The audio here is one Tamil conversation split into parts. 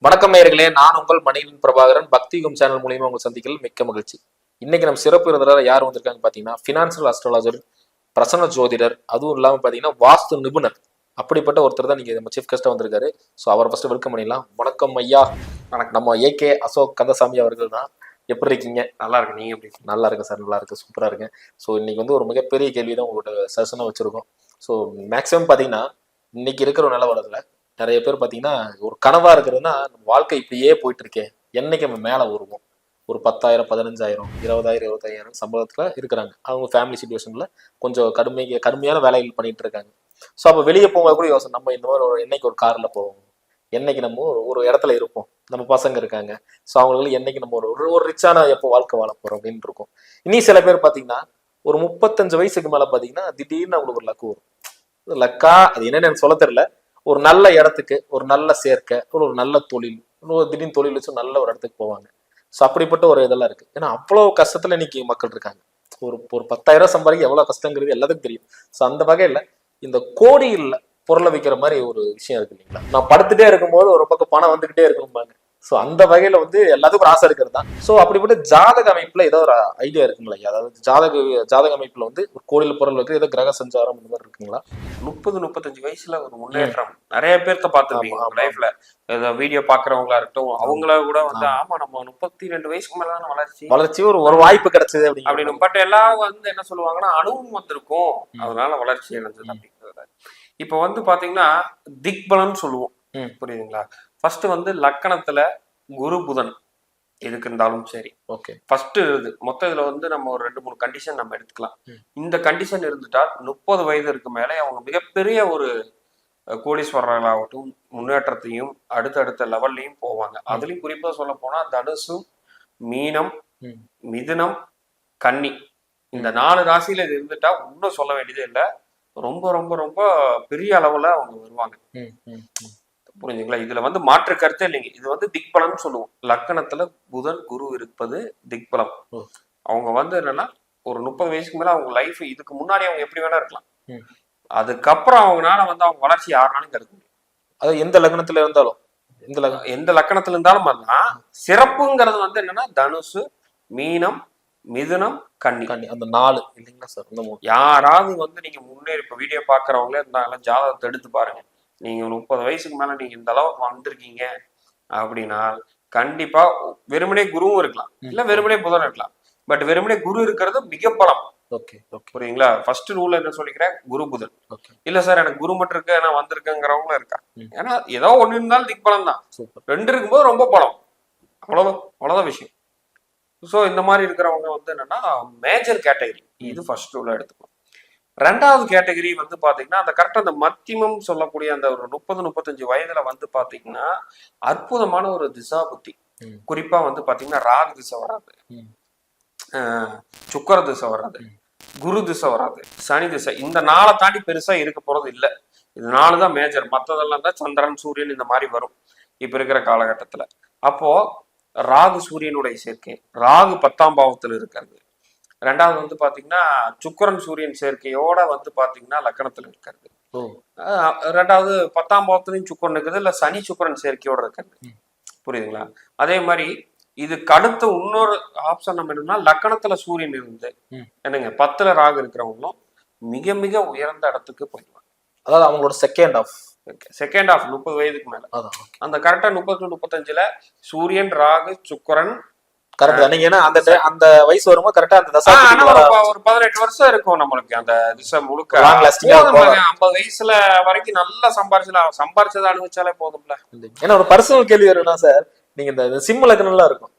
வணக்கம் நேயர்களே, நான் உங்கள் மணியின் பிரபாகரன். பக்தியுகம் சேனல் மூலியமா உங்களை சந்திக்கல மிக்க மகிழ்ச்சி. இன்னைக்கு நம்ம சிறப்பு விருந்தினரா யார் வந்திருக்காங்க பாத்தீங்கன்னா, பினான்சியல் அஸ்ட்ராலஜர், பிரசன்ன ஜோதிடர், அதுவும் இல்லாம பாத்தீங்கன்னா வாஸ்து நிபுணர். அப்படிப்பட்ட ஒருத்தர் தான் நீங்க நம்ம சீஃப் கெஸ்டா வந்திருக்காரு. ஸோ அவரை ஃபர்ஸ்ட் வெல்கம் பண்ணிடலாம். வணக்கம் ஐயா. வணக்கம். நம்ம ஏகே அசோக் கந்தசாமி அவர்கள் தான். எப்படி இருக்கீங்க? நல்லா இருக்கு. நீங்க எப்படி? நல்லா இருக்கு சார், நல்லா இருக்கு, சூப்பரா இருக்கு. ஸோ இன்னைக்கு வந்து ஒரு மிகப்பெரிய கேள்வி தான் உங்கள்கிட்ட செஷனாக வச்சிருக்கோம். ஸோ மேக்ஸிமம் பாத்தீங்கன்னா இன்னைக்கு இருக்கிற நிலவரத்துல நிறைய பேர் பாத்தீங்கன்னா ஒரு கனவா இருக்கிறதுனா வாழ்க்கை இப்படியே போயிட்டு இருக்கேன், என்னைக்கு நம்ம மேல வருவோம். ஒரு 10,000 15,000 20,000 25,000 சம்பளத்துல இருக்கிறாங்க. அவங்க ஃபேமிலி சுச்சுவேஷன்ல கொஞ்சம் கடுமையான வேலைகள் பண்ணிட்டு இருக்காங்க. ஸோ அப்போ வெளியே போக கூட யோசனை, நம்ம இந்த மாதிரி என்னைக்கு ஒரு கார்ல போவோம், என்னைக்கு நம்ம ஒரு இடத்துல இருப்போம், நம்ம பசங்க இருக்காங்க. ஸோ அவங்களுக்கு என்னைக்கு நம்ம ஒரு ரிச்சான எப்போ வாழ்க்கை வாழ போறோம் அப்படின்னு இருக்கும். இனி சில பேர் பாத்தீங்கன்னா ஒரு 35 வயசுக்கு மேல பாத்தீங்கன்னா திடீர்னு அவங்களுக்கு ஒரு லக்கு வரும். லக்கா அது என்னன்னு எனக்கு சொல்ல தெரியல. ஒரு நல்ல இடத்துக்கு, ஒரு நல்ல சேர்க்கை, ஒரு நல்ல தொழில், திடீர்னு தொழில் வச்சு நல்ல ஒரு இடத்துக்கு போவாங்க. ஸோ அப்படிப்பட்ட ஒரு இதெல்லாம் இருக்கு. ஏன்னா அவ்வளவு கஷ்டத்துல இன்னைக்கு மக்கள் இருக்காங்க. ஒரு 10,000 சம்பாதிக்க எவ்வளவு கஷ்டங்கிறது எல்லாத்துக்கும் தெரியும். ஸோ அந்த வகையில இந்த கோடியில் பொருளை விற்கிற மாதிரி ஒரு விஷயம் இருக்கு இல்லைங்களா? நான் படுத்துட்டே இருக்கும்போது ஒரு பக்கம் பணம் வந்துகிட்டே இருக்கணும்பாங்க. ஸோ அந்த வகையில வந்து எல்லாத்துக்கும் ஒரு ஆசை இருக்கிறது தான். ஸோ அப்படிப்பட்ட ஜாதக அமைப்புல ஏதோ ஒரு ஐடியா இருக்குங்களா? அதாவது ஜாதக அமைப்புல வந்து ஒரு கோடியில் பொருள் வைக்கிற ஏதோ கிரக சஞ்சாரம் இந்த மாதிரி இருக்குங்களா? 30-35 வயசுல ஒரு முன்னேற்றம் நிறைய பேர்த்த பார்த்துருப்பீங்க லைஃப்ல. வீடியோ பாக்குறவங்களா இருக்கட்டும், அவங்கள கூட வந்து ஆமா நம்ம 32 வயசுக்கு மேலதான் வளர்ச்சி ஒரு வாய்ப்பு கிடைச்சது அப்படின்னு. பட் எல்லாரும் வந்து என்ன சொல்லுவாங்கன்னா அனுபவம் வந்திருக்கும், அதனால வளர்ச்சி அடைஞ்சது அப்படிங்கிறது. இப்ப வந்து பாத்தீங்கன்னா திக்பலன் சொல்லுவோம், புரியுதுங்களா? ஃபர்ஸ்ட் வந்து லக்கணத்துல குரு புதன் எதுக்கு இருந்தாலும் சரி, ஓகே. ஃபர்ஸ்ட் மொத்தம் இதுல வந்து நம்ம ஒரு 2-3 கண்டிஷன் நம்ம எடுத்துக்கலாம். இந்த கண்டிஷன் இருந்துட்டா 30 வயதிற்கு மேலே அவங்க மிகப்பெரிய ஒரு கோடீஸ்வரர்களாகட்டும் முன்னேற்றத்தையும் அடுத்தடுத்த லெவல்லையும் போவாங்க. அதுலயும் குறிப்பா சொல்ல போனா தனுசு, மீனம், மிதுனம், கன்னி, இந்த 4 ராசியில இது இருந்துட்டா இன்னும் சொல்ல வேண்டியதே இல்லை. ரொம்ப ரொம்ப ரொம்ப பெரிய அளவுல அவங்க வருவாங்க, புரிஞ்சுங்களா? இதுல வந்து மாற்று கருத்தே இல்லைங்க. இது வந்து திக்பலம் சொல்லுவோம். லக்கணத்துல புதன் குரு இருப்பது திக்பலம். அவங்க வந்து என்னன்னா ஒரு 30 வயசுக்கு மேல அவங்க லைஃப் இதுக்கு முன்னாடி அவங்க எப்படி வேணா இருக்கலாம். அதுக்கப்புறம் அவங்களால வந்து அவங்க வளர்ச்சி யாருனாலும் கருக்க முடியும். அது எந்த லக்னத்துல இருந்தாலும் எந்த லக்கணத்துல இருந்தாலும் அதுதான் சிறப்புங்கிறது. வந்து என்னன்னா தனுசு, மீனம், மிதுனம், கன்னி, அந்த 4 இல்லைங்களா சார்? யாராவது வந்து நீங்க முன்னேறி இப்ப வீடியோ பாக்குறவங்களே இருந்தாலும் ஜாதகத்தை எடுத்து பாருங்க. நீங்க 30 வயசுக்கு மேல நீங்க இந்த அளவுக்கு வந்திருக்கீங்க அப்படின்னா கண்டிப்பா வெறுமனே குருவும் இருக்கலாம், இல்ல வெறுமனே புதன் இருக்கலாம். பட் வெறுமனே குரு இருக்கிறது மிக பலம். புரியுங்களா? ஃபர்ஸ்ட் ரூல் என்ன சொல்லிக்கிறேன், குரு புதன். இல்ல சார் எனக்கு குரு மட்டும் இருக்கு நான் வந்திருக்கேங்கிறவங்களும் இருக்கா. ஏன்னா ஏதோ ஒண்ணு இருந்தாலும் திக்பலம் தான். 2 இருக்கும்போது ரொம்ப பலம். அவ்வளவுதான் விஷயம். ஸோ இந்த மாதிரி இருக்கிறவங்க வந்து என்னன்னா மேஜர் கேட்டகரி. இது ஃபர்ஸ்ட் ரூலா எடுத்துக்கணும். 2வது கேட்டகரி வந்து பாத்தீங்கன்னா அந்த கரெக்டா அந்த மத்தியமம் சொல்லக்கூடிய அந்த ஒரு 30-35 வயதுல வந்து பாத்தீங்கன்னா அற்புதமான ஒரு திசா புத்தி. குறிப்பா வந்து பாத்தீங்கன்னா ராகு திசை வராது, சுக்கர திசை வராது, குரு திசை வராது, சனி திசை. இந்த 4 தாண்டி பெருசா இருக்க போறது இல்லை. இது 4 தான் மேஜர். மற்றதெல்லாம் தான் சந்திரன் சூரியன் இந்த மாதிரி வரும் இப்ப இருக்கிற காலகட்டத்துல. அப்போ ராகு சூரியனுடைய சேர்க்கை, ராகு 10ஆம் பாவத்துல இருக்கிறது. 2வது வந்து பாத்தீங்கன்னா சுக்கரன் சூரியன் சேர்க்கையோட வந்து பாத்தீங்கன்னா லக்கணத்துல இருக்கிறது. 2வது 10ஆம் பாவத்துலயும் சுக்கரன் இருக்குது, இல்ல சனி சுக்கரன் சேர்க்கையோட இருக்கிறது. புரியுதுங்களா? அதே மாதிரி இதுக்கு அடுத்த இன்னொரு ஆப்ஷன் நம்ம என்னன்னா லக்கணத்துல சூரியன் இருந்து என்னங்க 10ல ராகு இருக்கிறவங்களும் மிக மிக உயர்ந்த இடத்துக்கு போயிடுவாங்க. அதாவது அவங்களோட செகண்ட் ஆஃப் 30 வயதுக்கு மேல அந்த கரெக்டா 30-35ல சூரியன் ராகு சுக்கரன் கரெக்ட். நீங்க ஏன்னா அந்த வயசு வரும்போது கரெக்டா அந்த தசை ஒரு 18 வருஷம் இருக்கும் நம்மளுக்கு. அந்த திசை முழுக்க 50 வயசுல வரைக்கும் நல்லா சம்பாரிச்சதை அனுபவிச்சாலே போதும்ல. ஏன்னா ஒரு பர்சனல் கேள்வி வரும்னா சார், நீங்க இந்த சிம் லக்னம்லாம் இருக்கும்,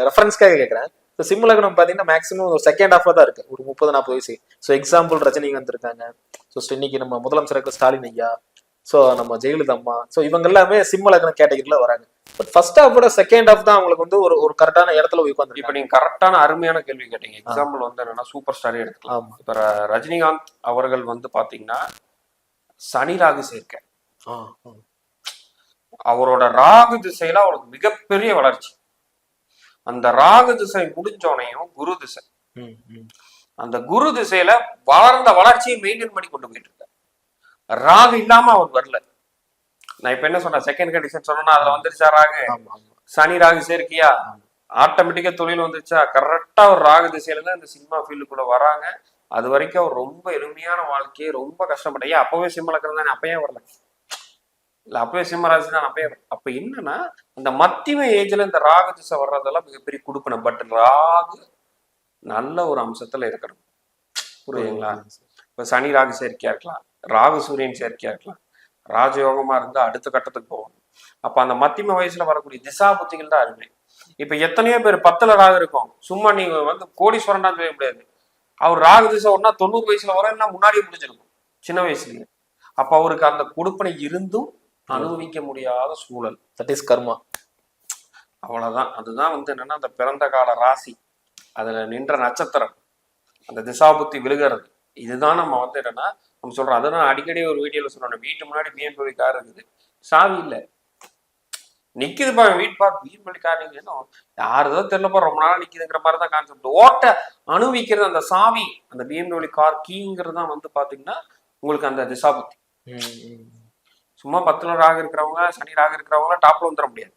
ரெஃபரன்ஸ்க்காக கேட்கறேன். சிம் லக்னம் பாத்தீங்கன்னா மேக்ஸிமம் ஒரு செகண்ட் ஹாஃபா தான் இருக்கு, ஒரு 30-40 வயசு. ஸோ எக்ஸாம்பிள் ரஜினி வந்திருக்காங்க, ஸோ இன்னைக்கு நம்ம முதலமைச்சர் ஸ்டாலின் ஐயா, ஸோ நம்ம ஜெயலலிதா அம்மா, ஸோ இவங்க எல்லாமே சிம்ம லக்னம் கேட்டகரியில வராங்க. பட் ஃபர்ஸ்ட் ஹாஃபோட செகண்ட் ஹாஃப் தான் அவங்களுக்கு வந்து ஒரு கரெக்டான இடத்துல உட்காந்து. இப்ப நீங்க கரெக்டான அருமையான கேள்வி கேட்டீங்க. எக்ஸாம்பிள் வந்து என்னன்னா சூப்பர் ஸ்டாரே எடுத்துக்கலாம். இப்ப ரஜினிகாந்த் அவர்கள் வந்து பாத்தீங்கன்னா சனி ராகு சேர்க்கை, அவரோட ராகு திசையில அவருக்கு மிகப்பெரிய வளர்ச்சி. அந்த ராகு திசை முடிஞ்சோனையும் குரு திசை, அந்த குரு திசையில வளர்ந்த வளர்ச்சியை மெயின்டைன் பண்ணி கொண்டு போயிட்டு இருக்க. ராகு இல்லாம அவர் வரல. நான் இப்ப என்ன சொன்னேன், செகண்ட் கண்டிஷன் சொன்னா அதுல வந்துருச்சா ராகு, ஆமா ஆமா சனி ராகு சேர்க்கையா, ஆட்டோமேட்டிக்கா தொழில் வந்துருச்சா, கரெக்டா ஒரு ராகு திசையில தான் இந்த சினிமா ஃபீல்டுக்குள்ள வராங்க. அது வரைக்கும் அவர் ரொம்ப எளிமையான வாழ்க்கையை ரொம்ப கஷ்டப்பட்டேன். ஏன் அப்பவே சிம்ம லக்னம் தானே, அப்பயே வரல இல்ல, அப்பவே சிம்ம ராசி தான் அப்பயே வரல. அப்ப என்னன்னா அந்த மத்தியம ஏஜ்ல இந்த ராகு திசை வர்றதெல்லாம் மிகப்பெரிய குடுப்பின. பட் ராகு நல்ல ஒரு அம்சத்துல இருக்கணும், புரியுதுங்களா? இப்ப சனி ராகு சேர்க்கையா இருக்கலாம், ராகு சூரியன் சேர்க்கையா இருக்கலாம், ராஜயோகமா இருந்தா அடுத்த கட்டத்துக்கு போகணும். அப்ப அந்த மத்தியம வயசுல வரக்கூடிய திசா புத்திகள் தான் அருமை. இப்ப எத்தனையோ பேர் 10ல ராகு இருக்கும், சும்மா நீங்க வந்து கோடீஸ்வரன் தான் சொல்ல முடியாது. அவர் ராகு திசை ஒன்னா 90 வயசுல வரேன்னா முன்னாடியே முடிஞ்சிருக்கும் சின்ன வயசுலயே. அப்ப அவருக்கு அந்த கொடுப்பனை இருந்தும் அனுபவிக்க முடியாத சூழல். தட் இஸ் கர்மா. அவ்வளவுதான். அதுதான் வந்து என்னன்னா அந்த பிறந்த கால ராசி, அதுல நின்ற நட்சத்திரம், அந்த திசாபுத்தி விழுகிறது. இதுதான் நம்ம வந்து என்னன்னா நம்ம சொல்றோம். அதுதான் அடிக்கடி ஒரு வீடியோல சொல்றோம், வீட்டு முன்னாடி BMW கார் இருக்குது, சாவி இல்ல, நிக்குதுப்பா வீட்டுப்பா BMW கார், நீங்க என்ன யாருதோ தெரியலப்பா ரொம்ப நாளா நிக்குதுங்கிற மாதிரி தான் கான்செப்ட். ஓட்ட அனுபவிக்கிறது அந்த சாவி, அந்த BMW கார் கீங்கிறது தான் வந்து பாத்தீங்கன்னா உங்களுக்கு அந்த திசாபுத்தி. சும்மா 10ல ராகு இருக்கிறவங்க, சனி ராகு இருக்கிறவங்க டாப்ல வந்துட முடியாது.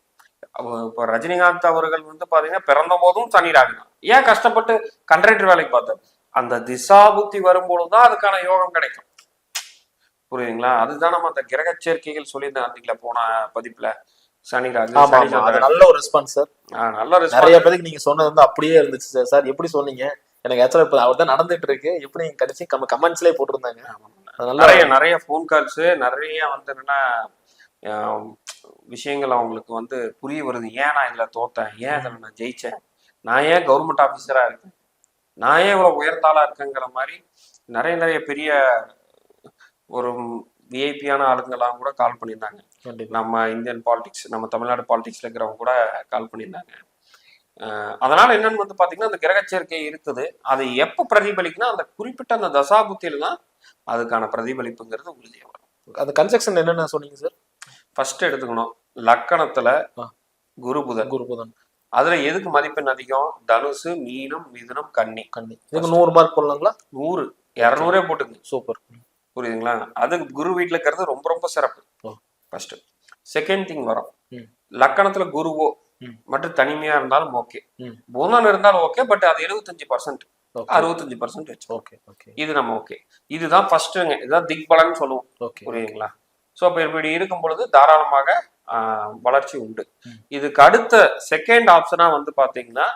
இப்போ ரஜினிகாந்த் அவர்கள் வந்து பாத்தீங்கன்னா பிறந்த போதும் சனி ராகு தான். ஏன் கஷ்டப்பட்டு கண்ட்ராக்டர் வேலைக்கு பார்த்தார்? அந்த திசாபுத்தி வரும்பொழுதுதான் அதுக்கான யோகம் கிடைக்கும், புரியுதுங்களா? அதுதான் நம்ம அந்த கிரக சேர்க்கைகள் சொல்லியிருந்தேன் அன்னைக்குல போன பதிப்புல. சனி ராகு, நல்ல ஒரு ரெஸ்பான்ஸ் சார். நல்ல ரெஸ்பான்ஸ். நிறைய பேருக்கு நீங்க சொன்னது வந்து அப்படியே இருந்துச்சு சார். சார் எப்படி சொன்னீங்க, எனக்கு ஆக்சுவலா இப்ப அவர் தான் நடந்துட்டு இருக்கு, எப்படி நீங்க கடைசி கமெண்ட்ஸ்லயே போட்டிருந்தாங்க. நிறைய ஃபோன் கால்ஸ், நிறைய வந்து என்னன்னா விஷயங்கள் அவங்களுக்கு வந்து புரிய வருது. ஏன் நான் இதுல தோத்தேன், ஏன் இதுல நான் ஜெயிச்சேன், நான் ஏன் கவர்மெண்ட் ஆபீசரா இருக்கேன், நான் ஏன் இவ்வளவு உயர்ந்தாளா இருக்கேங்கிற மாதிரி நிறைய பெரிய ஒரு விஐபியான ஆளுங்கெல்லாம் கூட கால் பண்ணியிருந்தாங்க. நம்ம இந்தியன் பாலிடிக்ஸ், நம்ம தமிழ்நாடு பாலிடிக்ஸ்ல இருக்கிறவங்க கூட கால் பண்ணியிருந்தாங்க. அதனால என்னன்னு வந்து பாத்தீங்கன்னா அந்த கிரக சேர்க்கை இருக்குது. அது எப்ப பிரதிபலிக்குன்னா அந்த குறிப்பிட்ட அந்த தசாபுத்தியில தான் அதுக்கான பிரதிபலிப்புங்கிறது உறுதியா வரும். அந்த கன்செக்ஷன் என்னென்ன சொன்னீங்க சார்? ஃபர்ஸ்ட் எடுத்துக்கணும், லக்கணத்துல குருபுதன். அதுல எதுக்கு மதிப்பெண் அதிகம்? தனுசு, மீனம், மிதுனம், கன்னி. இதுக்கு 100 மார்க் போடலாங்களா? 100, 200 போட்டுங்க. சூப்பர், புரியுதுங்களா? அதுக்கு குரு வீட்டுல இருக்கிறது ரொம்ப ரொம்ப சிறப்பு. ஃபர்ஸ்ட். செகண்ட் திங் வரும், லக்கணத்துல குருவோ மற்றும் தனிமையா இருந்தாலும் ஓகே, புதன் இருந்தாலும் ஓகே, பட் அது 75%, 65% வச்சு ஓகே. இது நம்ம ஓகே. இதுதான் ஃபர்ஸ்ட்ங்க, இதுதான் திக்பலன்னு சொல்லுவோம், புரியுதுங்களா? ஸோ அப்போ இப்படி இருக்கும் பொழுது தாராளமாக வளர்ச்சி உண்டு. இதுக்கு அடுத்த செகண்ட் ஆப்ஷனா வந்து பாத்தீங்கன்னா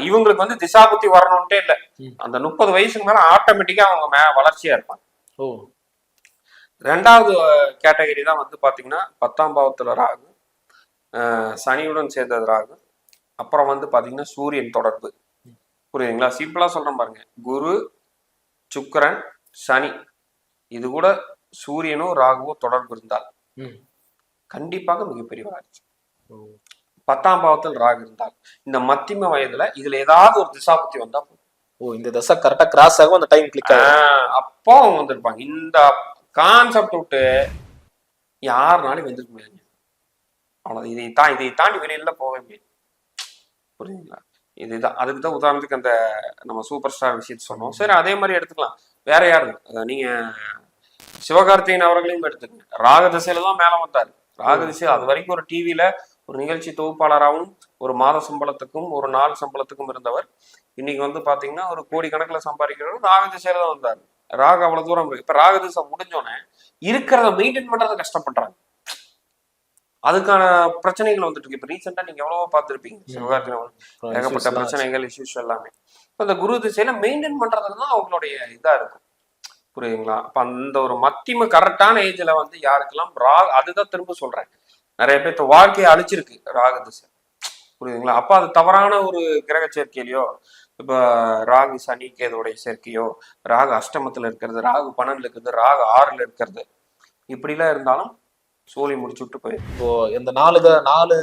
இவங்களுக்கு வந்து திசாபுத்தி வரணும்ட்டே இல்லை, அந்த 30 வயசுக்கு மேல ஆட்டோமேட்டிக்கா அவங்க வளர்ச்சியா இருப்பாங்க. ரெண்டாவது கேட்டகரி தான் வந்து பாத்தீங்கன்னா 10ஆம் பாவத்துல ராகு, சனியுடன் சேர்ந்தது ராகு, அப்புறம் வந்து பாத்தீங்கன்னா சூரியன் தொடர்பு, புரியுதுங்களா? சிம்பிளா சொல்றேன் பாருங்க, குரு, சுக்கிரன், சனி, இது கூட சூரியனோ ராகுவோ தொடர்பு இருந்தால் கண்டிப்பாக மிகப்பெரிய வளர்ச்சி. 10ஆம் பாவத்தில் ராகு இருந்தால் இந்த மத்தியம வயதுல இதுல ஏதாவது ஒரு திசாபுத்தி வந்தா இந்த தசை கரெக்டா கிராஸ் ஆகும், அந்த டைம் கிளிக் ஆகும், அப்போ அவங்க வந்திருப்பாங்க. இந்த கான்செப்ட் விட்டு யாருனாலும் வந்துருக்க முடியாது. அவ்வளவு இதை தாண்டி வெளியில போக முடியாது, புரியுதுங்களா? இதுதான் அதுக்கு தான் உதாரணத்துக்கு அந்த நம்ம சூப்பர் ஸ்டார் விஷயத்த சொன்னோம். சரி, அதே மாதிரி எடுத்துக்கலாம். வேற யாரு, நீங்க சிவகார்த்திகேயன் அவர்களையும் எடுத்துக்கங்க. ராக திசையில தான் மேல வந்தாரு. ராக திசை அது வரைக்கும் ஒரு டிவில ஒரு நிகழ்ச்சி தொகுப்பாளராகவும் ஒரு மாத சம்பளத்துக்கும் ஒரு நாள் சம்பளத்துக்கும் இருந்தவர். இன்னைக்கு வந்து பாத்தீங்கன்னா ஒரு கோடி கணக்குல சம்பாதிக்கிறவர் ராக திசையில தான் வந்தாரு. ராகு அவ்வளவு தூரம் இருக்கு. இப்ப ராக திசை முடிஞ்சோடனே இருக்கிறத மெயின்டைன் பண்றது கஷ்டப்படுறாங்க. அதுக்கான பிரச்சனைகள் வந்துட்டு இருக்கு. இப்ப ரீசெண்டா நீங்க எவ்வளவோ பார்த்துருப்பீங்க, சிவகார்த்திகேயன் ஏகப்பட்ட பிரச்சனைகள், இஷ்யூஸ் எல்லாமே. இப்ப இந்த குரு திசையில மெயின்டைன் பண்றதுக்கு தான் அவங்களுடைய இதா இருக்கும், புரியுதுங்களா? அப்ப அந்த ஒரு மத்தியம கரெக்டான ஏஜ்ல வந்து யாருக்கெல்லாம் ராகு, அதுதான் திரும்ப சொல்றேன், நிறைய பேர் வாழ்க்கையை அழிச்சிருக்கு ராகு திசை, புரியுதுங்களா? அப்ப அது தவறான ஒரு கிரக சேர்க்கையிலையோ, இப்ப ராகு சனி கேதுடைய சேர்க்கையோ, ராகு அஷ்டமத்துல இருக்கிறது, ராகு 12ல இருக்கிறது, ராகு 6ல இருக்கிறது, இப்படிலாம் இருந்தாலும் சோழி முடிச்சு விட்டு போயிடும். இப்போ இந்த 4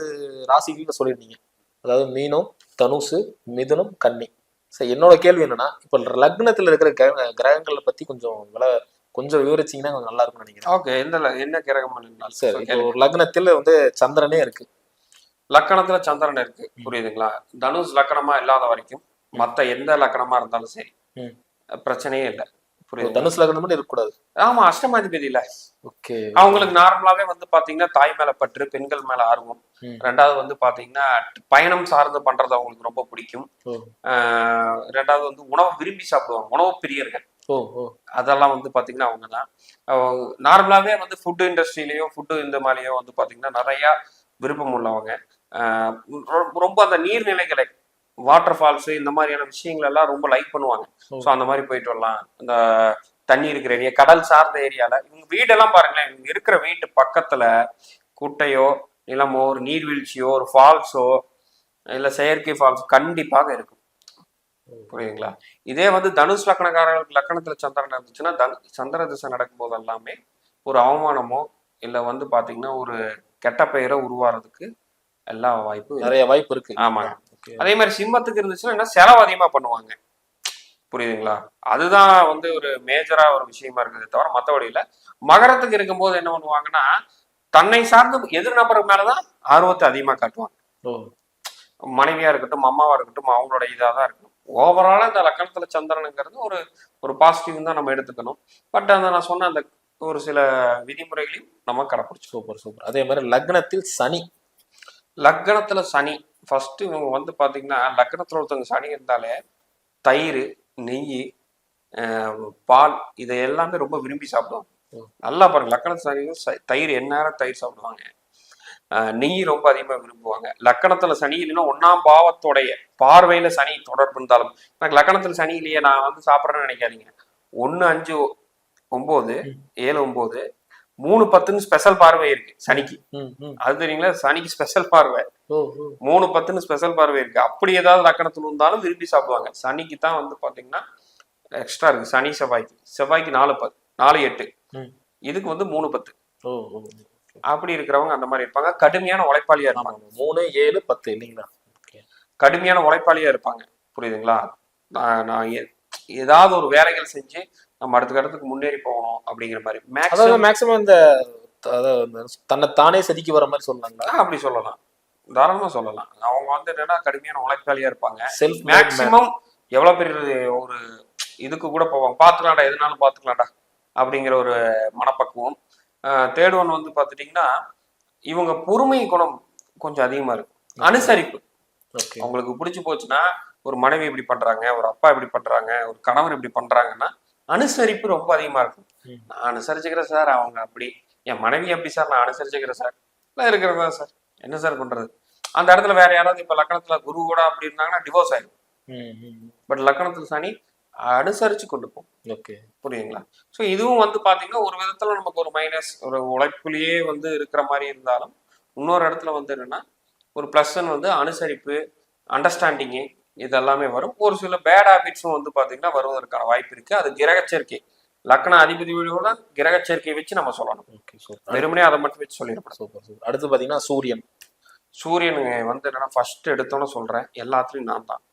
ராசிகள் சொல்லியிருந்தீங்க, அதாவது மீனம், தனுசு, மிதுனம், கன்னி. சரி, என்னோட கேள்வி என்னன்னா, இப்ப லக்னத்துல இருக்கிற கிரகங்களை பத்தி கொஞ்சம் விவரிச்சீங்கன்னா கொஞ்சம் நல்லா இருக்கும்னு நினைக்கிறேன். ஓகே, என்ன கிரகம்? சரி, இப்போ ஒரு லக்னத்துல வந்து சந்திரனே இருக்கு, லக்கணத்துல சந்திரன் இருக்கு, புரியுதுங்களா? தனுஷ் லக்கணமா இல்லாத வரைக்கும் மத்த எந்த லக்கணமா இருந்தாலும் சரி பிரச்சனையே இல்லை, புரியுது. தனுசு லக்னம் மட்டும் இருக்கக்கூடாது. ஆமா, அஷ்டமாதிபதி இல்ல. ஓகே. அவங்களுக்கு நார்மலாவே வந்து பாத்தீங்கன்னா தாய் மேல பற்று, பெண்கள் மேல ஆர்வம். ரெண்டாவது வந்து பாத்தீங்கன்னா பயணம் சார்ந்து பண்றது அவங்களுக்கு ரொம்ப பிடிக்கும். ரெண்டாவது வந்து உணவை விரும்பி சாப்பிடுவாங்க, உணவு பிரியர்கள். அதெல்லாம் வந்து பாத்தீங்கன்னா அவங்கதான். நார்மலாவே வந்து ஃபுட் இண்டஸ்ட்ரியிலயோ ஃபுட்டு இந்த மாதிரியோ வந்து பாத்தீங்கன்னா நிறைய விருப்பம் உள்ளவங்க. ரொம்ப அந்த நீர்நிலைகளை, வாட்டர் ஃபால்ஸ் இந்த மாதிரியான விஷயங்கள் எல்லாம் ரொம்ப லைக் பண்ணுவாங்க. ஸோ அந்த மாதிரி போயிட்டு வரலாம். அந்த தண்ணி இருக்கிற ஏரியா, கடல் சார்ந்த ஏரியால இவங்க வீடெல்லாம் பாருங்களேன், இவங்க இருக்கிற வீட்டு பக்கத்துல குட்டையோ நிலமோ ஒரு நீர்வீழ்ச்சியோ ஒரு ஃபால்ஸோ இல்ல செயற்கை ஃபால்ஸ் கண்டிப்பாக இருக்கும். புரியுதுங்களா? இதே வந்து தனுஷ் லக்கணக்காரர்களுக்கு லக்கணத்துல சந்திரன் இருந்துச்சுன்னா சந்திர திசை நடக்கும் போது எல்லாமே ஒரு அவமானமோ இல்ல வந்து பாத்தீங்கன்னா ஒரு கெட்ட பெயரை உருவாறதுக்கு எல்லா வாய்ப்பு நிறைய வாய்ப்பு இருக்கு. ஆமாங்க. அதே மாதிரி சிம்மத்துக்கு இருந்துச்சுன்னா என்ன செலவு அதிகமா பண்ணுவாங்க. புரியுதுங்களா? அதுதான் வந்து ஒரு மேஜரா ஒரு விஷயமா இருக்குது தவிர மற்றபடி இல்லை. மகரத்துக்கு இருக்கும்போது என்ன பண்ணுவாங்கன்னா தன்னை சார்ந்து எதிர் நபருக்கு மேலதான் ஆர்வத்தை அதிகமா காட்டுவாங்க. மனைவியா இருக்கட்டும், அம்மாவா இருக்கட்டும், அவங்களோட இதாக தான் இருக்கணும். ஓவராலா இந்த லக்கணத்துல சந்திரனுங்கிறது ஒரு ஒரு பாசிட்டிவ் தான் நம்ம எடுத்துக்கணும். பட் அந்த நான் சொன்ன அந்த ஒரு சில விதிமுறைகளையும் நம்ம கடைப்பிடிச்சு. சூப்பர். அதே மாதிரி லக்னத்தில் சனி. லக்னத்துல சனி ஃபர்ஸ்ட் இவங்க வந்து பாத்தீங்கன்னா லக்னத்துல ஒருத்தவங்க சனி இருந்தாலே தயிர், நெய், பால் இதை எல்லாமே ரொம்ப விரும்பி சாப்பிடுவாங்க. நல்லா பாருங்க, லக்கணத்து சனி தயிர் எந்நேரம் தயிர் சாப்பிடுவாங்க. நெய் ரொம்ப அதிகமா விரும்புவாங்க. லக்கணத்துல சனி இல்லைன்னா 1ஆம் பாவத்தோடைய பார்வையில சனி தொடர்பு இருந்தாலும் எனக்கு லக்கணத்துல சனி இல்லையே நான் வந்து சாப்பிட்றேன்னு நினைக்காதீங்க. 1, 5, 9, 7, 9, 3, 10ன்னு ஸ்பெஷல் பார்வை இருக்கு சனிக்கு. அது தெரியுங்களா? சனிக்கு ஸ்பெஷல் பார்வை 3, 10ன்னு ஸ்பெஷல் பார்வை இருக்கு. அப்படி ஏதாவது லக்கணத்துல இருந்தாலும் விரும்பி சாப்பிடுவாங்க. சனிக்கு தான் வந்து பாத்தீங்கன்னா எக்ஸ்ட்ரா இருக்கு. சனி செவ்வாய்க்கு 4, 10, 4, 8, இதுக்கு வந்து 3, 10. அப்படி இருக்கிறவங்க அந்த மாதிரி இருப்பாங்க. கடுமையான உழைப்பாளியா இருப்பாங்க. 3, 7, 10 இல்லைங்களா? கடுமையான உழைப்பாளியா இருப்பாங்க. புரியுதுங்களா? நான் ஏதாவது ஒரு வேலைகள் செஞ்சு நம்ம அடுத்த இடத்துக்கு முன்னேறி போகணும் அப்படிங்கிற மாதிரி மேக்ஸிமம் இந்த தன்னை தானே செதுக்கி வர மாதிரி சொல்லலாங்களா? அப்படி சொல்லலாம், தாராளமா சொல்லலாம். அவங்க வந்து என்னன்னா கடுமையான உழைப்பாளியா இருப்பாங்க. மேக்சிமம் எவ்வளவு பெரிய ஒரு இதுக்கு கூட போவாங்க, பாத்துக்கலாம்டா எதுனாலும் பாத்துக்கலாம்டா அப்படிங்கிற ஒரு மனப்பக்குவம். தேர்ட் ஒன் வந்து பாத்துட்டீங்கன்னா இவங்க பொறுமை குணம் கொஞ்சம் அதிகமா இருக்கும். அனுசரிப்பு அவங்களுக்கு பிடிச்சு போச்சுன்னா, ஒரு மனைவி இப்படி பண்றாங்க, ஒரு அப்பா இப்படி பண்றாங்க, ஒரு கணவர் இப்படி பண்றாங்கன்னா அனுசரிப்பு ரொம்ப அதிகமா இருக்கும். நான் அனுசரிச்சுக்கிறேன் சார், அவங்க அப்படி, என் மனைவி அப்படி சார், நான் அனுசரிச்சுக்கிறேன் சார், எல்லாம் இருக்கிறதா சார், என்ன சார் பண்றது. அந்த இடத்துல வேற யாராவது இப்ப லக்கணத்துல குரு கூட அப்படி இருந்தாங்கன்னா டிவோர்ஸ் ஆயிடும். பட் லக்கணத்துல சனி அனுசரிச்சு கொண்டு போகும். புரியுதுங்களா? ஸோ இதுவும் வந்து பாத்தீங்கன்னா ஒரு விதத்துல நமக்கு ஒரு மைனஸ், ஒரு உழைப்புலயே வந்து இருக்கிற மாதிரி இருந்தாலும் இன்னொரு இடத்துல வந்து என்னன்னா ஒரு பிளஸ்ன்னு வந்து அனுசரிப்பு, அண்டர்ஸ்டாண்டிங்கு இதெல்லாமே வரும். ஒரு சில பேட் ஹேபிட்ஸும் வந்து பாத்தீங்கன்னா வருவதற்கான வாய்ப்பு இருக்கு. அது கிரகச்சேர்க்கை, லக்ன அதிபதியோட கிரகச்சேர்க்கையை வச்சு நம்ம சொல்லணும். வெறுமனே அதை மட்டும் வச்சு சொல்லிடப்படும். அடுத்து பாத்தீங்கன்னா சூரியன் வந்து என்னன்னா ஃபர்ஸ்ட் எடுத்தோன்னு சொல்றேன், எல்லாத்துலயும் நான் தான்.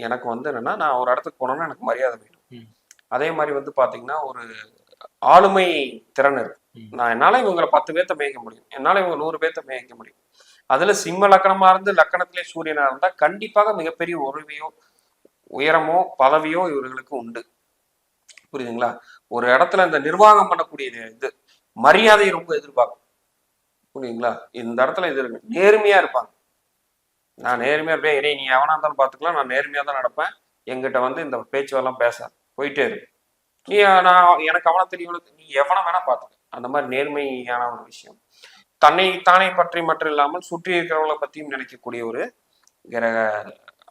எனக்கு வந்து என்னன்னா நான் ஒரு இடத்துக்கு போனோம்னா எனக்கு மரியாதை வேணும். அதே மாதிரி வந்து பாத்தீங்கன்னா ஒரு ஆளுமை திறன் இருக்கு. நான் என்னால இவங்களை 10 பேர்த்த மேய்க்க முடியும், என்னால இவங்க 100 பேர்த்த மேய்க்க முடியும். அதுல சிம்ம லக்கணமா இருந்து லக்கணத்திலே சூரியனா இருந்தா கண்டிப்பாக மிகப்பெரிய உறவையோ உயரமோ பதவியோ இவர்களுக்கு உண்டு. புரியுதுங்களா? ஒரு இடத்துல இந்த நிர்வாகம் பண்ணக்கூடிய இது மரியாதையை ரொம்ப எதிர்பார்க்கும். புரியுதுங்களா? இந்த இடத்துல இது இருக்கு, நேர்மையா இருப்பாங்க. நான் நேர்மையா இருப்பேன், இனி நீ எவனா இருந்தாலும் பாத்துக்கலாம், நான் நேர்மையா தான் நடப்பேன், எங்கிட்ட வந்து இந்த பேச்சுவெல்லாம் பேச போயிட்டே இருக்கு, நீ நான் எனக்கு அவனை தெரியும், நீ எவனை வேணா பாத்துக்க. அந்த மாதிரி நேர்மையான ஒரு விஷயம். தன்னை தானே பற்றி மட்டும் இல்லாமல் சுற்றி இருக்கிறவங்களை பத்தியும் நினைக்கக்கூடிய ஒரு கிரக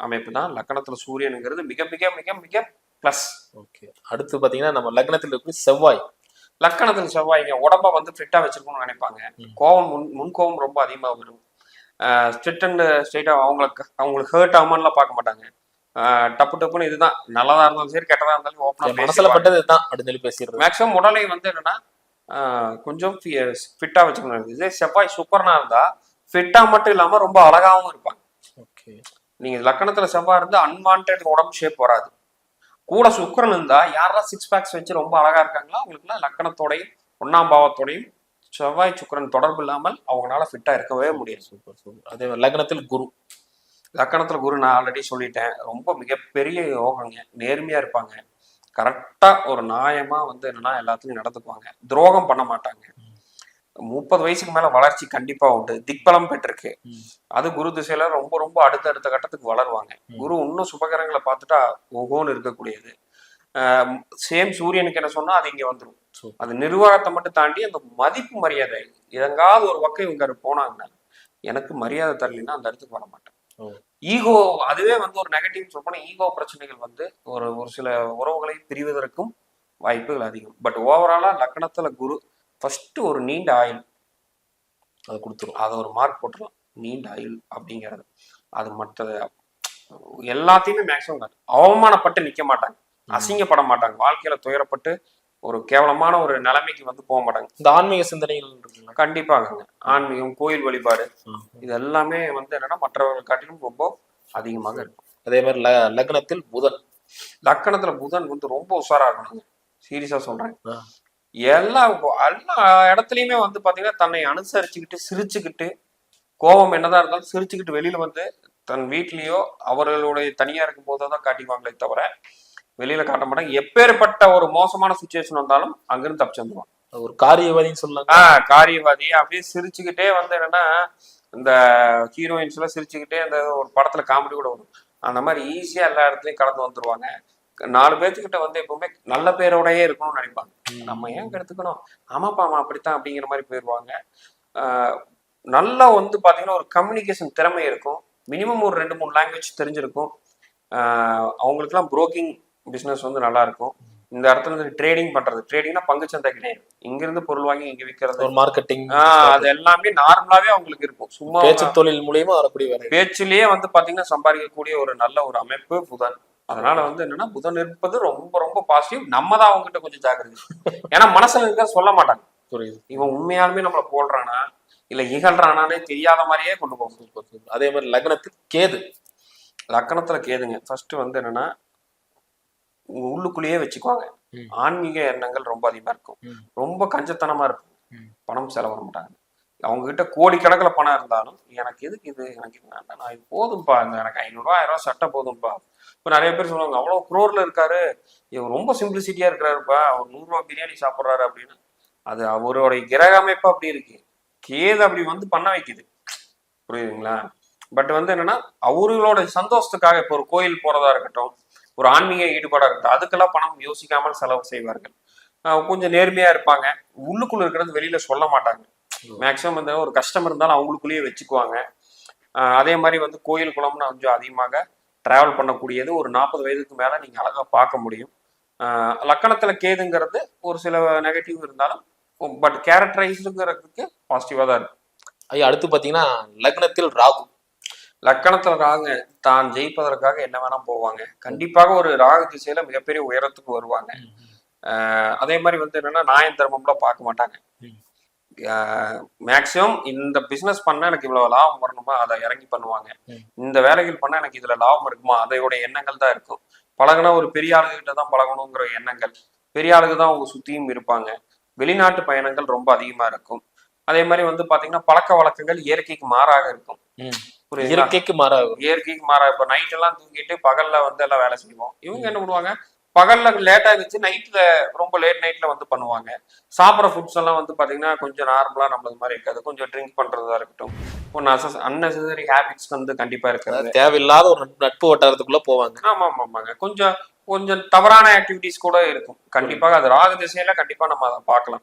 அமைப்பு தான் லக்கணத்துல சூரியனுங்கிறது. மிக மிக மிக மிக பிளஸ். அடுத்து பாத்தீங்கன்னா நம்ம லக்னத்தில் இருக்கு செவ்வாய். லக்கணத்துல செவ்வாய்ங்க உடம்ப வந்து ஃபிட்டா வச்சிருக்கணும்னு நினைப்பாங்க. கோபம் முன்கோபம் ரொம்ப அதிகமா வரும். ஸ்ட்ரிக்ட் அண்ட் ஸ்ட்ரெயிட்டா அவங்களுக்கு ஹர்ட் ஆகுமான்லாம் பார்க்க மாட்டாங்க. டப்பு டப்புன்னு இதுதான், நல்லதா இருந்தாலும் சரி கெட்டதா இருந்தாலும் ஓப்பனா மனசுல பட்டது இதுதான் அப்படின்னு சொல்லி பேசிடுறது. மேக்ஸிமம் உடலை வந்து என்னன்னா கொஞ்சம் ஃபிட்டா வச்சுக்கணும். இதே செவ்வாய் சுக்கரனா இருந்தா ஃபிட்டா மட்டும் இல்லாம ரொம்ப அழகாவும் இருப்பாங்க. நீங்க லக்கணத்துல செவ்வாய் இருந்து அன்வான்ட் உடம்பு ஷேப் வராது. கூட சுக்கரன் இருந்தா யாரெல்லாம் 6 பேக்ஸ் வச்சு ரொம்ப அழகா இருக்காங்களோ அவங்களுக்குலாம் லக்கணத்தோடையும் 1ஆம் பாவத்தோடையும் செவ்வாய் சுக்கரன் தொடர்பு இல்லாமல் அவங்களால ஃபிட்டா இருக்கவே முடியாது. சூப்பர். அதே லக்னத்தில் குரு. லக்கணத்துல குரு நான் ஆல்ரெடி சொல்லிட்டேன், ரொம்ப மிகப்பெரிய யோகங்க. நேர்மையா இருப்பாங்க, கரெக்டா ஒரு நியாயமா வந்து என்னன்னா எல்லாத்துலயும் நடந்துக்குவாங்க, துரோகம் பண்ண மாட்டாங்க. 30 வயசுக்கு மேல வளர்ச்சி கண்டிப்பா உண்டு, திக்பலம் பெற்றிருக்கு. அது குரு திசையில ரொம்ப ரொம்ப அடுத்த கட்டத்துக்கு வளருவாங்க. குரு இன்னும் சுபகரங்களை பார்த்துட்டா ஓகோன்னு இருக்கக்கூடியது. சேம் சூரியனுக்கு என்ன சொன்னா அது இங்க வந்துடும். அது நிர்வாகத்தை மட்டும் தாண்டி அந்த மதிப்பு மரியாதை எங்காவது ஒரு பக்கம் இவங்க போனாங்கன்னா எனக்கு மரியாதை தரலைன்னா அந்த இடத்துக்கு வர மாட்டேன். ஈகோ அதுவே வந்து ஒரு நெகட்டிவ் சொல்லப்போனா ஈகோ பிரச்சனைகள் வந்து ஒரு ஒரு சில உறவுகளை பிரிவதற்கும் வாய்ப்புகள் அதிகம். பட் ஓவராலா லக்னத்துல குரு ஃபர்ஸ்ட் ஒரு நீண்ட ஆயுள் அதை கொடுத்துரும், அதை ஒரு மார்க் போட்டுடலாம். நீண்ட ஆயுள் அப்படிங்கிறது அது மற்ற எல்லாத்தையுமே மேக்சிமம் அவமானப்பட்டு நிக்க மாட்டாங்க, அசிங்கப்பட மாட்டாங்க, வாழ்க்கையில துயரப்பட்டு ஒரு கேவலமான ஒரு நிலைமைக்கு வந்து போக மாட்டாங்க. இந்த ஆன்மீக சிந்தனைகள் கண்டிப்பாக ஆன்மீகம், கோயில் வழிபாடு இது எல்லாமே வந்து என்னன்னா மற்றவர்கள் காட்டிலும் ரொம்ப அதிகமாக இருக்கும். அதே மாதிரி லக்னத்தில் புதன், லக்கணத்துல புதன் வந்து ரொம்ப உஷாரா இருக்கணுங்க, சீரியஸா சொல்றேன். எல்லா இடத்துலயுமே வந்து பாத்தீங்கன்னா தன்னை அனுசரிச்சுக்கிட்டு சிரிச்சுக்கிட்டு, கோபம் என்னதான் இருந்தாலும் சிரிச்சுக்கிட்டு வெளியில வந்து தன் வீட்லயோ அவர்களுடைய தனியா இருக்கும் போதுதான் காட்டிக்குவாங்களே தவிர வெளியில காட்ட மாட்டாங்க. எப்பேற்பட்ட ஒரு மோசமான சுச்சுவேஷன் வந்தாலும் அங்கிருந்து தப்பிச்சு வந்துருவாங்க. ஒரு காரியவாதின்னு சொல்லலாம். காரியவாதி அப்படியே சிரிச்சுக்கிட்டே வந்து என்னன்னா இந்த ஹீரோயின்ஸ் எல்லாம் சிரிச்சுக்கிட்டே அந்த ஒரு படத்துல காமெடி கூட வரும், அந்த மாதிரி ஈஸியா எல்லா இடத்துலயும் கடந்து வந்துருவாங்க. 4 பேர்த்துக்கிட்ட வந்து எப்பவுமே நல்ல பேரோடயே இருக்கணும்னு நினைப்பாங்க. நம்ம ஏன் கெடுத்துக்கணும், ஆமாப்பா ஆமா அப்படித்தான் அப்படிங்கிற மாதிரி போயிடுவாங்க. நல்லா வந்து பாத்தீங்கன்னா ஒரு கம்யூனிகேஷன் திறமை இருக்கும். மினிமம் ஒரு 2-3 லாங்குவேஜ் தெரிஞ்சிருக்கும். அவங்களுக்குலாம் புரோக்கிங் பிசினஸ் வந்து நல்லா இருக்கும். இந்த இடத்துல இருந்து ட்ரேடிங் பண்றது, ட்ரேடிங்னா பங்குச்சந்தை கிடையாது, இங்க இருந்து பொருள் வாங்கி இங்க விற்கிறது, மார்க்கெட்டிங், அது எல்லாமே நார்மலாவே அவங்களுக்கு இருக்கும். சும்மா பேச்சு தொழில் மூலியமா வரக்கூடிய பேச்சுலயே வந்து பாத்தீங்கன்னா சம்பாதிக்கக்கூடிய ஒரு நல்ல ஒரு அமைப்பு புதன். அதனால வந்து என்னன்னா புதன் இருப்பது ரொம்ப ரொம்ப பாசிட்டிவ். நம்ம தான் அவங்ககிட்ட கொஞ்சம் ஜாக்கிரதை, ஏன்னா மனசுல இருக்க சொல்ல மாட்டாங்க. புரியுது, இவன் உண்மையாலுமே நம்மள போடுறானா இல்ல இகழ்றானே தெரியாத மாதிரியே கொண்டு போகும். அதே மாதிரி லக்னத்துக்கு கேது, லக்கணத்துல கேதுங்க ஃபர்ஸ்ட் வந்து என்னன்னா உள்ளுக்குள்ளேயே வச்சுக்குவாங்க. ஆன்மீக எண்ணங்கள் ரொம்ப அதிகமா இருக்கும், ரொம்ப கஞ்சத்தனமா இருக்கும், பணம் செலவு பண்ண மாட்டாங்க. அவங்க கிட்ட கோடிக்கணக்கில் பணம் இருந்தாலும் எனக்கு எதுக்கு இது, எனக்கு இது வேண்டாம், நான் இது போதும்பா, இந்த எனக்கு 500 ரூபா 1000 ரூபா சட்டை போதும்பா. இப்போ நிறைய பேர் சொல்லுவாங்க அவ்வளோ குரோர்ல இருக்காரு, இவர் ரொம்ப சிம்பிளிசிட்டியா இருக்கிறாருப்பா, அவர் 100 ரூபா பிரியாணி சாப்பிட்றாரு அப்படின்னு. அது அவருடைய கிரக அமைப்பு அப்படி இருக்கு, கேது அப்படி வந்து பண்ண வைக்குது, புரியுதுங்களா? பட் வந்து என்னன்னா அவர்களோட சந்தோஷத்துக்காக இப்போ ஒரு கோயில் போறதா இருக்கட்டும், ஒரு ஆன்மீக ஈடுபாடா இருக்கட்டும், அதுக்கெல்லாம் பணம் யோசிக்காமல் செலவு செய்வார்கள். கொஞ்சம் நேர்மையா இருப்பாங்க, உள்ளுக்குள்ள இருக்கிறது வெளியில சொல்ல மாட்டாங்க. மேக்சிமம் வந்து ஒரு கஷ்டம் இருந்தாலும் அவங்களுக்குள்ளேயே வச்சுக்குவாங்க. அதே மாதிரி வந்து கோயில் குளம்னு கொஞ்சம் அதிகமாக டிராவல் பண்ணக்கூடியது ஒரு 40 வயதுக்கு மேல நீங்க அழகா பார்க்க முடியும். லக்கணத்துல கேதுங்கிறது ஒரு சில நெகட்டிவ் இருந்தாலும் பட் கேரக்டரைஸ்டுங்கிறதுக்கு பாசிட்டிவா தான் இருக்கு. ஐயா அடுத்து பாத்தீங்கன்னா லக்னத்தில் ராகு, லக்கணத்துல ராகு தான் ஜெயிப்பதற்காக என்ன வேணா போவாங்க. கண்டிப்பாக ஒரு ராகு திசையில மிகப்பெரிய உயரத்துக்கு வருவாங்க. அதே மாதிரி வந்து என்னன்னா நியாயம் தர்மம்லாம் பார்க்க மாட்டாங்க. மேக்சிமம் இந்த பிசினஸ் பண்ணா எனக்கு இவ்வளவு லாபம் வரணுமா அதை இறங்கி பண்ணுவாங்க, இந்த வேலைகள் பண்ணா எனக்கு இதுல லாபம் இருக்குமா அதோட எண்ணங்கள் தான் இருக்கும். பழகுனா ஒரு பெரிய ஆளுகிட்ட தான் பழகணுங்கிற எண்ணங்கள், பெரிய ஆளுக்கு தான் அவங்க சுத்தியும் இருப்பாங்க. வெளிநாட்டு பயணங்கள் ரொம்ப அதிகமா இருக்கும். அதே மாதிரி வந்து பாத்தீங்கன்னா பழக்க வழக்கங்கள் இயற்கைக்கு மாறாக இருக்கும். இயற்கைக்கு மாறாக, இயற்கைக்கு மாறாக. இப்ப நைட் எல்லாம் தூங்கிட்டு பகல்ல வந்து எல்லாம் வேலை செய்வோம். இவங்க என்ன பண்ணுவாங்க, பகல்ல லேட்டா இருந்துச்சு, நைட்ல ரொம்ப லேட் நைட்ல வந்து பண்ணுவாங்க. சாப்பிட்ற ஃபுட்ஸ் எல்லாம் வந்து பாத்தீங்கன்னா கொஞ்சம் நார்மலா நம்மளது மாதிரி இருக்காது, கொஞ்சம் ட்ரிங்க் பண்றதா இருக்கட்டும், ஒன்னு அன்னெசரி ஹேபிட்ஸ் வந்து கண்டிப்பா இருக்காது, தேவையில்லாத ஒரு நட்பு வட்டாரத்துக்குள்ள போவாங்க. ஆமா ஆமாங்க, கொஞ்சம் கொஞ்சம் தவறான ஆக்டிவிட்டிஸ் கூட இருக்கும். கண்டிப்பாக அது ராகு திசையில கண்டிப்பா நம்ம அதை பார்க்கலாம்.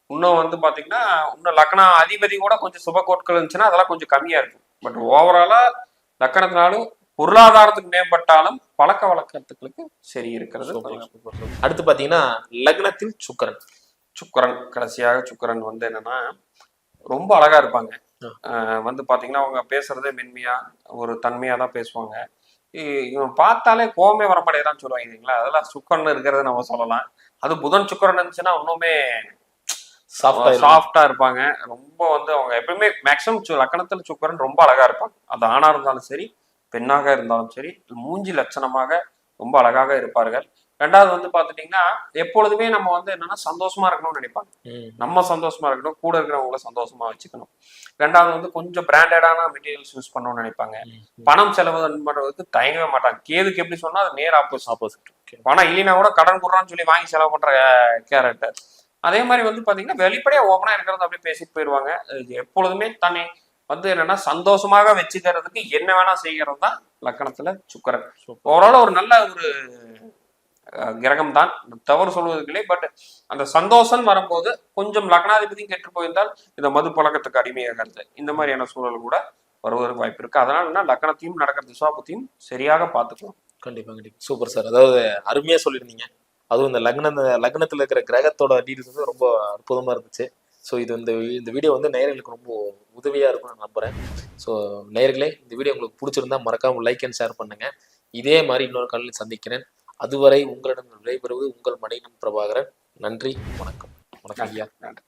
இன்னும் வந்து பாத்தீங்கன்னா இன்னும் லக்னம் அதிபதி கூட கொஞ்சம் சுப கோட்கள் இருந்துச்சுன்னா அதெல்லாம் கொஞ்சம் கம்மியா இருக்கும். பட் ஓவராலா லக்கணத்தினாலும் பொருளாதாரத்துக்கு மேம்பட்டாலும் பழக்க வழக்கத்துக்கு சரி இருக்கிறது. அடுத்து பாத்தீங்கன்னா லக்னத்தில் சுக்கிரன், சுக்கிரன் கடைசியாக சுக்கிரன் வந்து என்னன்னா ரொம்ப அழகா இருப்பாங்க. வந்து பாத்தீங்கன்னா அவங்க பேசுறதே மென்மையா ஒரு தன்மையா தான் பேசுவாங்க. இவன் பார்த்தாலே கோவமே வரமாட்டேதான் சொல்லுவாங்க இல்லைங்களா, அதெல்லாம் சுக்கிரன் இருக்கிறது நம்ம சொல்லலாம். அது புதன் சுக்கிரன் இருந்துச்சுன்னா இன்னுமே சாஃப்டா இருப்பாங்க. ரொம்ப வந்து அவங்க எப்பயுமே மேக்சிமம் லக்கணத்துல சுக்கிரன் ரொம்ப அழகா இருப்பாங்க. அது ஆணா இருந்தாலும் சரி பெண்ணாக இருந்தாலும் சரி மூஞ்சி லட்சணமாக ரொம்ப அழகாக இருப்பார்கள். ரெண்டாவது வந்து பாத்துட்டீங்கன்னா எப்பொழுதுமே நம்ம வந்து என்னன்னா சந்தோஷமா இருக்கணும்னு நினைப்பாங்க. ம். நம்ம சந்தோஷமா இருக்கணும், கூட இருக்கிறவங்கள சந்தோஷமா வச்சுக்கணும். ரெண்டாவது வந்து கொஞ்சம் பிராண்டடான மெட்டீரியல்ஸ் யூஸ் பண்ணணும்னு நினைப்பாங்க. ம். பணம் செலவு பண்றதுக்கு தயங்கவே மாட்டாங்க. கேதுக்கு எப்படி சொன்னா அது நேர் ஆப்போசிட். ஆப்போசிட். ஓகே. பணம் இல்லைன்னா கூட கடன் கொடுறான்னு சொல்லி வாங்கி செலவு பண்ற கேரக்டர். அதே மாதிரி வந்து பாத்தீங்கன்னா வெளிப்படையா ஓப்பனா இருக்கிறது அப்படியே பேசிட்டு போயிடுவாங்க. எப்பொழுதுமே தன்னை வந்து என்னன்னா சந்தோஷமாக வச்சுக்கிறதுக்கு என்ன வேணா செய்கிறது தான் லக்கணத்துல சுக்கிரன். ஓவரால் ஒரு நல்ல ஒரு கிரகம் தான், தவறு சொல்வதற்கில்லை. பட் அந்த சந்தோஷம் வரும்போது கொஞ்சம் லக்னாதிபதியும் கெட்டு போயிருந்தால் இந்த மது பழக்கத்துக்கு அடிமையாகிறது, இந்த மாதிரியான சூழல் கூட வருவதற்கு வாய்ப்பு இருக்கு. அதனால என்ன லக்னத்தையும் நடக்கிற திசாபுத்தியும் சரியாக பார்த்துக்கணும். கண்டிப்பா கண்டிப்பா. Super sir. அதாவது அருமையா சொல்லியிருந்தீங்க. அதுவும் இந்த லக்னத்துல இருக்கிற கிரகத்தோட டீடைல்ஸ் வந்து ரொம்ப அற்புதமா இருந்துச்சு. ஸோ இந்த வீடியோ வந்து நேயர்களுக்கு ரொம்ப உதவியா இருக்கும்னு நான் நம்புறேன். ஸோ நேயர்களே, இந்த வீடியோ உங்களுக்கு பிடிச்சிருந்தா மறக்காம லைக் அண்ட் ஷேர் பண்ணுங்க. இதே மாதிரி இன்னொரு காலையில் சந்திக்கிறேன். அதுவரை உங்களிடம் விடைபெறுவது உங்கள் மணிகண்டன் பிரபாகரன். நன்றி, வணக்கம். வணக்கம் ஐயா. நன்றி.